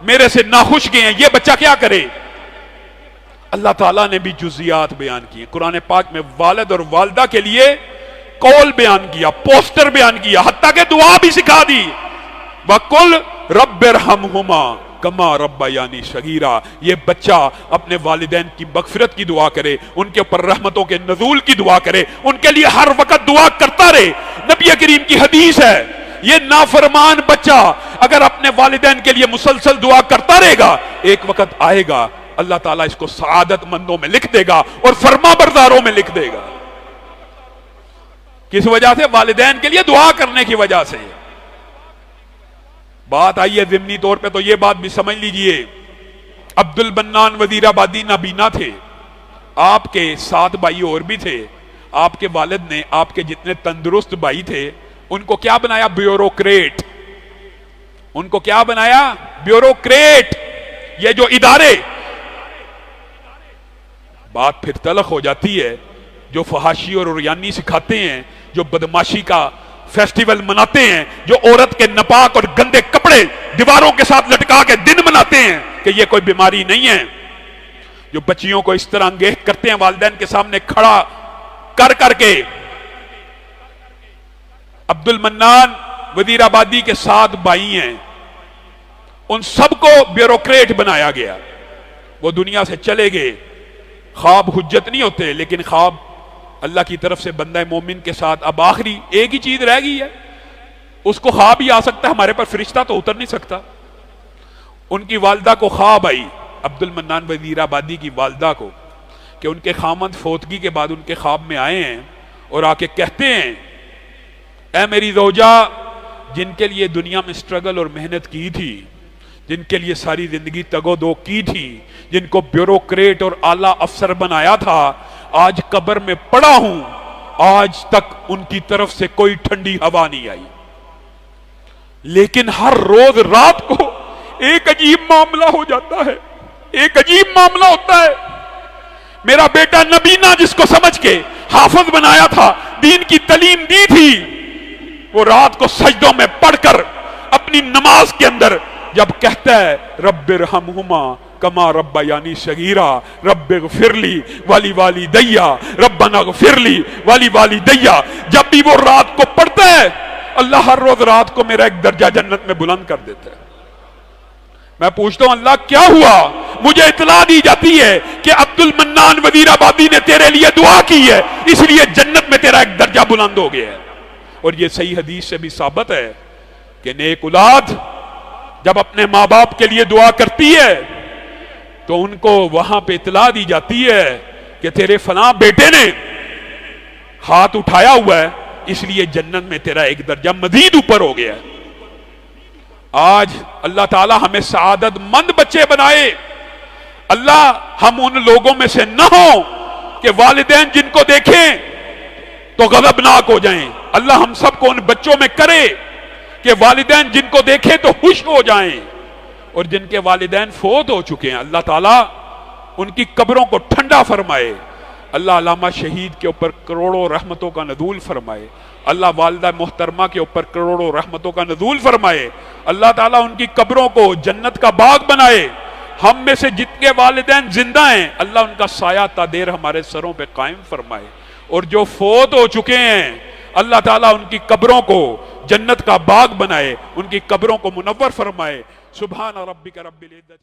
میرے سے ناخوش گئے ہیں، یہ بچہ کیا کرے؟ اللہ تعالیٰ نے بھی جزیات بیان کی. قرآن پاک میں والد اور والدہ کے لیے قول بیان کیا، پوسٹر بیان کیا، حتیٰ کہ دعا بھی سکھا دی، وَقُلْ رَبِّ ارْحَمْهُمَا کما ربیانی صغیرا۔ یہ بچہ اپنے والدین کی مغفرت کی دعا کرے، ان کے اوپر رحمتوں کے نزول کی دعا کرے، ان کے لیے ہر وقت دعا کرتا رہے۔ نبی کریم کی حدیث ہے، یہ نافرمان بچہ اگر اپنے والدین کے لیے مسلسل دعا کرتا رہے گا، ایک وقت آئے گا اللہ تعالیٰ اس کو سعادت مندوں میں لکھ دے گا اور فرما برداروں میں لکھ دے گا۔ کس وجہ سے؟ والدین کے لیے دعا کرنے کی وجہ سے۔ بات آئی ہے ضمنی طور پہ تو یہ بات بھی سمجھ لیجئے، عبد المنان وزیر آبادی نابینا تھے، آپ کے 7 بھائی اور بھی تھے۔ آپ کے والد نے آپ کے جتنے تندرست بھائی تھے ان کو کیا بنایا؟ بیوروکریٹ۔ ان کو کیا بنایا؟ بیوروکریٹ۔ یہ جو ادارے، بات پھر تلخ ہو جاتی ہے، جو فحاشی اور عریانی سکھاتے ہیں، جو بدماشی کا فیسٹیول مناتے ہیں، جو عورت کے ناپاک اور گندے کپڑے دیواروں کے ساتھ لٹکا کے دن مناتے ہیں کہ یہ کوئی بیماری نہیں ہے، جو بچیوں کو اس طرح انگیخت کرتے ہیں والدین کے سامنے کھڑا کر کے۔ عبد المنان وزیر آبادی کے 7 بھائی ہیں، ان سب کو بیوروکریٹ بنایا گیا، وہ دنیا سے چلے گئے۔ خواب حجت نہیں ہوتے، لیکن خواب اللہ کی طرف سے بندہ مومن کے ساتھ اب آخری ایک ہی چیز رہ گئی ہے، اس کو خواب ہی آ سکتا ہے، ہمارے پر فرشتہ تو اتر نہیں سکتا۔ ان کی والدہ کو خواب آئی، عبد المنان وزیر آبادی کی والدہ کو، کہ ان کے خامند فوتگی کے بعد ان کے خواب میں آئے ہیں اور آ کے کہتے ہیں، اے میری زوجہ، جن کے لیے دنیا میں سٹرگل اور محنت کی تھی، جن کے لیے ساری زندگی تگ و دو کی تھی، جن کو بیوروکریٹ اور اعلیٰ افسر بنایا تھا، آج قبر میں پڑا ہوں، آج تک ان کی طرف سے کوئی ٹھنڈی ہوا نہیں آئی، لیکن ہر روز رات کو ایک عجیب معاملہ ہو جاتا ہے، ایک عجیب معاملہ ہوتا ہے۔ میرا بیٹا نبینا جس کو سمجھ کے حافظ بنایا تھا، دین کی تعلیم دی تھی، وہ رات کو سجدوں میں پڑھ کر اپنی نماز کے اندر جب کہتا ہے رب ارحمہما کما ربیانی صغیرا، رب اغفر لی ولی والدیا، ربنا اغفر لی ولی والدیا، جب بھی وہ رات کو پڑھتا ہے، اللہ ہر روز رات کو میرا ایک درجہ جنت میں بلند کر دیتا ہے۔ میں پوچھتا ہوں اللہ کیا ہوا؟ مجھے اطلاع دی جاتی ہے کہ عبد المنان وزیر آبادی نے تیرے لیے دعا کی ہے، اس لیے جنت میں تیرا ایک درجہ بلند ہو گیا ہے۔ اور یہ صحیح حدیث سے بھی ثابت ہے کہ نیک اولاد جب اپنے ماں باپ کے لیے دعا کرتی ہے تو ان کو وہاں پہ اطلاع دی جاتی ہے کہ تیرے فلاں بیٹے نے ہاتھ اٹھایا ہوا ہے، اس لیے جنت میں تیرا ایک درجہ مزید اوپر ہو گیا ہے۔ آج اللہ تعالی ہمیں سعادت مند بچے بنائے، اللہ ہم ان لوگوں میں سے نہ ہوں کہ والدین جن کو دیکھیں تو غضبناک ہو جائیں، اللہ ہم سب کو ان بچوں میں کرے کہ والدین جن کو دیکھیں تو خوش ہو جائیں، اور جن کے والدین فوت ہو چکے ہیں اللہ تعالیٰ ان کی قبروں کو ٹھنڈا فرمائے، اللہ علامہ شہید کے اوپر کروڑوں رحمتوں کا نزول فرمائے، اللہ والدہ محترمہ کے اوپر کروڑوں رحمتوں کا نزول فرمائے، اللہ تعالیٰ ان کی قبروں کو جنت کا باغ بنائے، ہم میں سے جتنے والدین زندہ ہیں اللہ ان کا سایہ تا دیر ہمارے سروں پہ قائم فرمائے، اور جو فوت ہو چکے ہیں اللہ تعالیٰ ان کی قبروں کو جنت کا باغ بنائے، ان کی قبروں کو منور فرمائے۔ سبحان ربک رب العزت